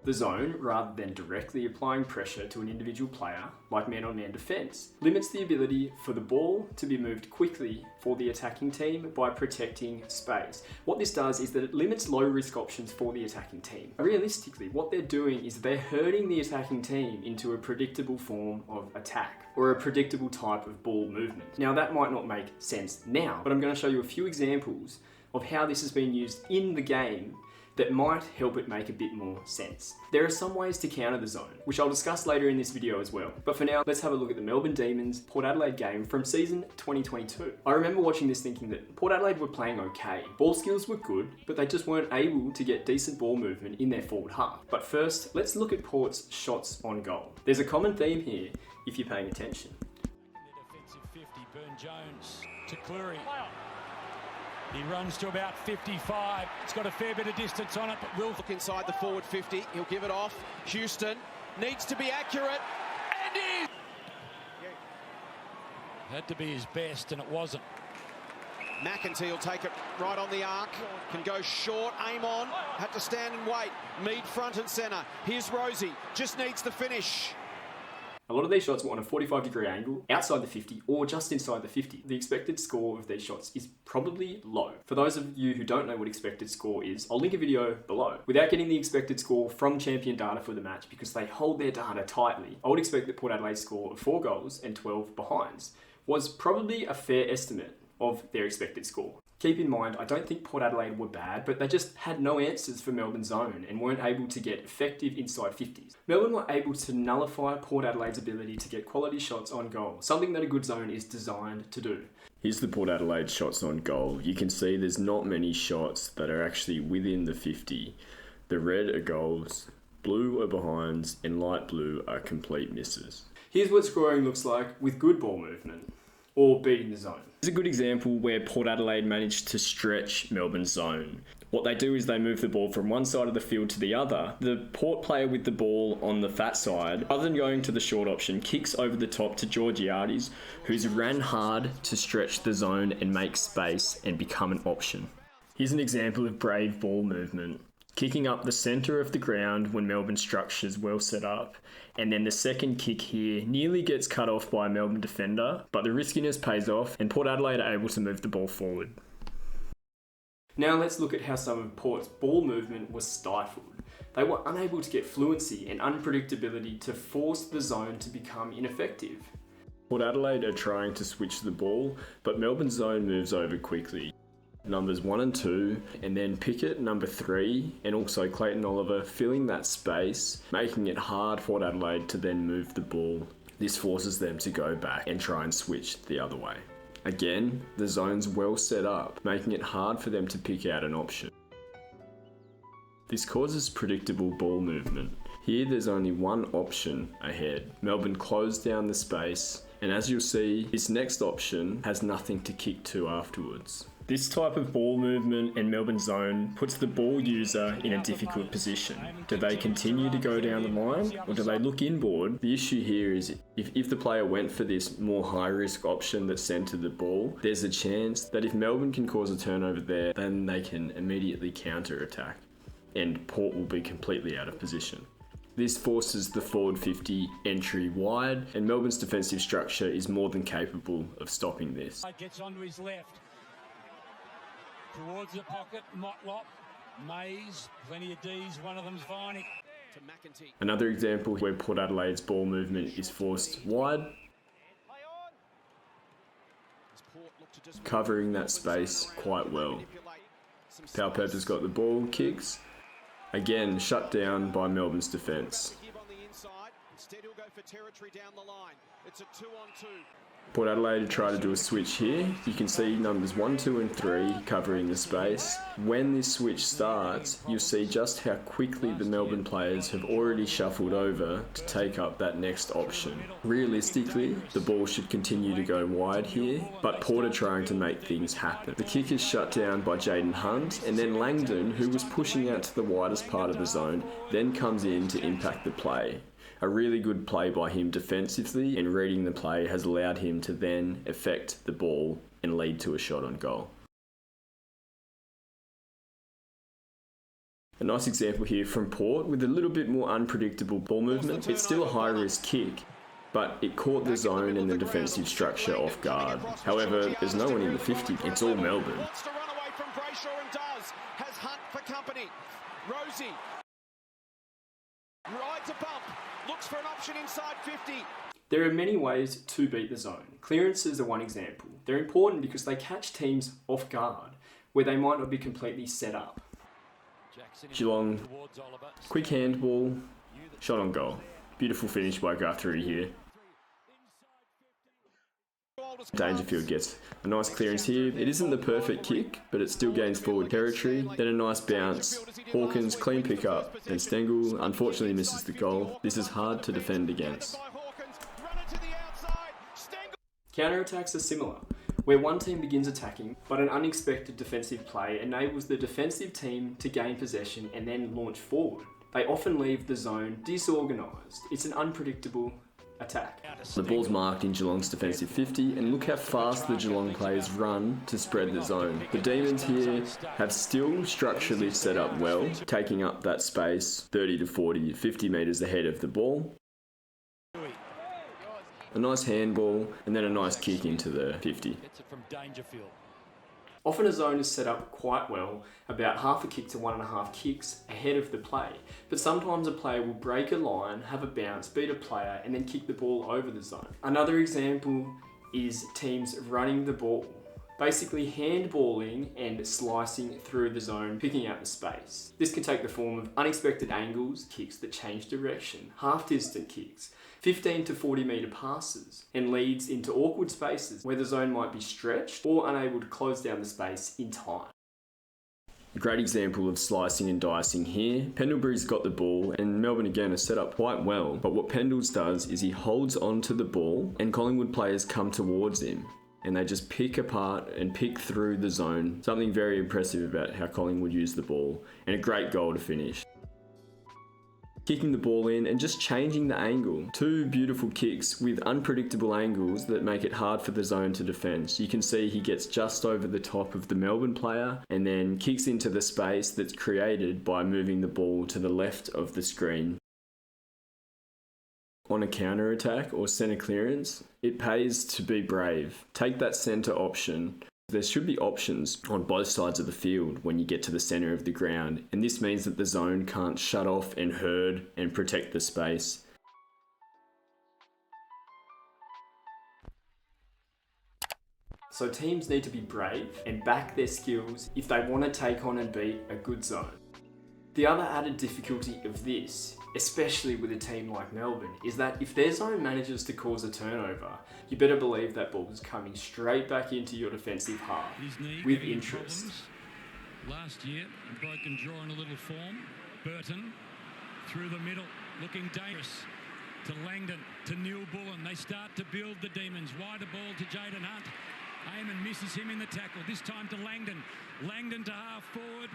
the zone rather than directly applying pressure to an individual player, like man-on-man defence, limits the ability for the ball to be moved quickly for the attacking team by protecting space. What this does is that it limits low-risk options for the attacking team. Realistically, what they're doing is they're herding the attacking team into a predictable form of attack, or a predictable type of ball movement. Now, that might not make sense now, but I'm going to show you a few examples of how this has been used in the game that might help it make a bit more sense. There are some ways to counter the zone, which I'll discuss later in this video as well. But for now, let's have a look at the Melbourne Demons Port Adelaide game from season 2022. I remember watching this thinking that Port Adelaide were playing okay. Ball skills were good, but they just weren't able to get decent ball movement in their forward half. But first, let's look at Port's shots on goal. There's a common theme here, if you're paying attention. The defensive 50, Burn-Jones to Cleary. He runs to about 55. It's got a fair bit of distance on it, but will look inside the forward 50. He'll give it off. Houston needs to be accurate, and had to be his best, and it wasn't. McEntee will take it right on the arc. Can go short, aim on. Had to stand and wait. Mead front and centre. Here's Rosie. Just needs the finish. A lot of these shots were on a 45-degree angle, outside the 50 or just inside the 50. The expected score of these shots is probably low. For those of you who don't know what expected score is, I'll link a video below. Without getting the expected score from Champion data for the match, because they hold their data tightly, I would expect that Port Adelaide's score of 4 goals and 12 behinds was probably a fair estimate of their expected score. Keep in mind, I don't think Port Adelaide were bad, but they just had no answers for Melbourne Zone and weren't able to get effective inside 50s. Melbourne were able to nullify Port Adelaide's ability to get quality shots on goal, something that a good zone is designed to do. Here's the Port Adelaide shots on goal. You can see there's not many shots that are actually within the 50. The red are goals, blue are behinds, and light blue are complete misses. Here's what scoring looks like with good ball movement, or beating the zone. Here's a good example where Port Adelaide managed to stretch Melbourne Zone. What they do is they move the ball from one side of the field to the other. The Port player with the ball on the fat side, other than going to the short option, kicks over the top to Georgiades, who's ran hard to stretch the zone and make space and become an option. Here's an example of brave ball movement. Kicking up the centre of the ground when Melbourne structure's well set up, and then the second kick here nearly gets cut off by a Melbourne defender, but the riskiness pays off and Port Adelaide are able to move the ball forward. Now let's look at how some of Port's ball movement was stifled. They were unable to get fluency and unpredictability to force the zone to become ineffective. Port Adelaide are trying to switch the ball, but Melbourne Zone moves over quickly. Numbers 1 and 2, and then Pickett, number 3, and also Clayton Oliver filling that space, making it hard for Port Adelaide to then move the ball. This forces them to go back and try and switch the other way. Again, the zone's well set up, making it hard for them to pick out an option. This causes predictable ball movement. Here there's only one option ahead. Melbourne closed down the space, and as you'll see, this next option has nothing to kick to afterwards. This type of ball movement and Melbourne Zone puts the ball user in a difficult position. Do they continue to go down the line or do they look inboard? The issue here is if the player went for this more high risk option that centred the ball, there's a chance that if Melbourne can cause a turnover there, then they can immediately counter attack and Port will be completely out of position. This forces the forward 50 entry wide and Melbourne's defensive structure is more than capable of stopping this. Gets onto his left. Towards the pocket, Motlop, Mays, plenty of D's, one of them's Viney. Another example where Port Adelaide's ball movement is forced wide, covering that space quite well. Powell-Pepper's got the ball, kicks, again shut down by Melbourne's defence. Instead he'll go for territory down the line. It's a 2-on-2. Port Adelaide try to do a switch here. You can see numbers 1, 2 and 3 covering the space. When this switch starts, you'll see just how quickly the Melbourne players have already shuffled over to take up that next option. Realistically, the ball should continue to go wide here, but Port are trying to make things happen. The kick is shut down by Jaden Hunt, and then Langdon, who was pushing out to the widest part of the zone, then comes in to impact the play. A really good play by him defensively, and reading the play has allowed him to then effect the ball and lead to a shot on goal. A nice example here from Port with a little bit more unpredictable ball movement. It's still a high-risk kick, but it caught the zone and the defensive structure off guard. However, there's no one in the 50. It's all Melbourne. Wants to run away from Brayshaw and does. Has Hunt for company. Rosie rides a bump. Looks for an option inside 50. There are many ways to beat the zone. Clearances are one example. They're important because they catch teams off guard where they might not be completely set up. Geelong, quick handball, shot on goal. Beautiful finish by Guthrie here. Dangerfield gets a nice clearance here. It isn't the perfect kick, but it still gains forward territory. Then a nice bounce. Hawkins, clean pick up. And Stengel unfortunately misses the goal. This is hard to defend against. Counter-attacks are similar, where one team begins attacking, but an unexpected defensive play enables the defensive team to gain possession and then launch forward. They often leave the zone disorganised. It's an unpredictable attack. The ball's marked in Geelong's defensive 50, and look how fast the Geelong players run to spread the zone. The Demons here have still structurally set up well, taking up that space 30 to 40, 50 metres ahead of the ball. A nice handball, and then a nice kick into the 50. Often a zone is set up quite well, about half a kick to 1.5 kicks ahead of the play, but sometimes a player will break a line, have a bounce, beat a player, and then kick the ball over the zone. Another example is teams running the ball, basically handballing and slicing through the zone, picking out the space. This can take the form of unexpected angles, kicks that change direction, half-distance kicks, 15 to 40 metre passes, and leads into awkward spaces where the zone might be stretched or unable to close down the space in time. A great example of slicing and dicing here. Pendlebury's got the ball, and Melbourne again are set up quite well, but what Pendles does is he holds onto the ball and Collingwood players come towards him, and they just pick apart and pick through the zone. Something very impressive about how Collingwood used the ball, and a great goal to finish. Kicking the ball in and just changing the angle. Two beautiful kicks with unpredictable angles that make it hard for the zone to defend. You can see he gets just over the top of the Melbourne player and then kicks into the space that's created by moving the ball to the left of the screen. On a counter attack or centre clearance, it pays to be brave. Take that centre option. There should be options on both sides of the field when you get to the centre of the ground, and this means that the zone can't shut off and herd and protect the space. So teams need to be brave and back their skills if they want to take on and beat a good zone. The other added difficulty of this, especially with a team like Melbourne, is that if their zone manages to cause a turnover, you better believe that ball is coming straight back into your defensive half with interest. Last year, a broken draw in a little form. Burton through the middle, looking dangerous. To Langdon, to Neil Bullen. They start to build the Demons. Wider ball to Jaden Hunt. Eamon misses him in the tackle. This time to Langdon. Langdon to half forward.